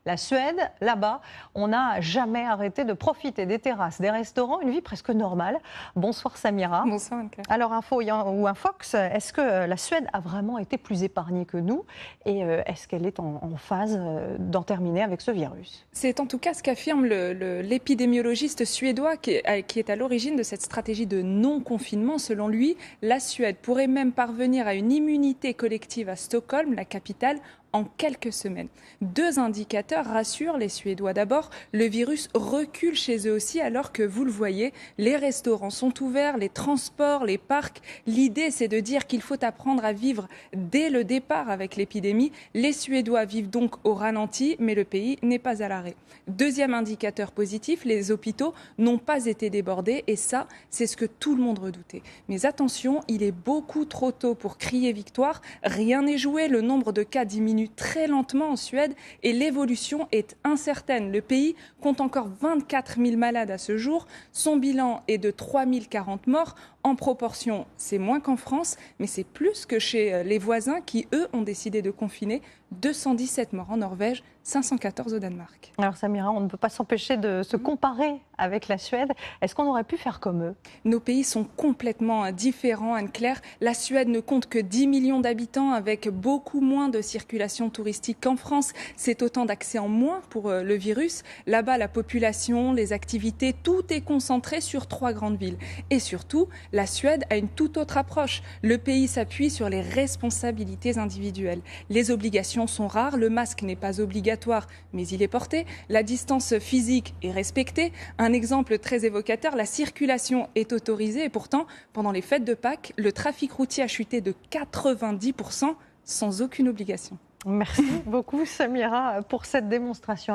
La Suède, là-bas, on n'a jamais arrêté de profiter des terrasses, des restaurants, une vie presque normale. Bonsoir Samira. Bonsoir Anne-Claire. Alors Info ou Infox, est-ce que la Suède a vraiment été plus épargnée que nous et est-ce qu'elle est en phase d'en terminer avec ce virus? C'est en tout cas ce qu'affirme l'épidémiologiste suédois qui est à l'origine de cette stratégie de non-confinement. Selon lui, la Suède pourrait même parvenir à une immunité collective à Stockholm, la capitale, en quelques semaines. Deux indicateurs rassurent les Suédois. D'abord, le virus recule chez eux aussi alors que, vous le voyez, les restaurants sont ouverts, les transports, les parcs. L'idée, c'est de dire qu'il faut apprendre à vivre dès le départ avec l'épidémie. Les Suédois vivent donc au ralenti, mais le pays n'est pas à l'arrêt. Deuxième indicateur positif, les hôpitaux n'ont pas été débordés et ça, c'est ce que tout le monde redoutait. Mais attention, il est beaucoup trop tôt pour crier victoire. Rien n'est joué, le nombre de cas diminue très lentement en Suède et l'évolution est incertaine. Le pays compte encore 24 000 malades à ce jour. Son bilan est de 3 040 morts. En proportion, c'est moins qu'en France, mais c'est plus que chez les voisins qui, eux, ont décidé de confiner. 217 morts en Norvège, 514 au Danemark. Alors Samira, on ne peut pas s'empêcher de se comparer avec la Suède. Est-ce qu'on aurait pu faire comme eux? Nos pays sont complètement différents, Anne-Claire. La Suède ne compte que 10 millions d'habitants avec beaucoup moins de circulation touristique qu'en France. C'est autant d'accès en moins pour le virus. Là-bas, la population, les activités, tout est concentré sur 3 grandes villes. Et surtout, la Suède a une toute autre approche. Le pays s'appuie sur les responsabilités individuelles. Les obligations sont rares, le masque n'est pas obligatoire, mais il est porté. La distance physique est respectée. Un exemple très évocateur, la circulation est autorisée et pourtant, pendant les fêtes de Pâques, le trafic routier a chuté de 90% sans aucune obligation. Merci beaucoup Samira pour cette démonstration.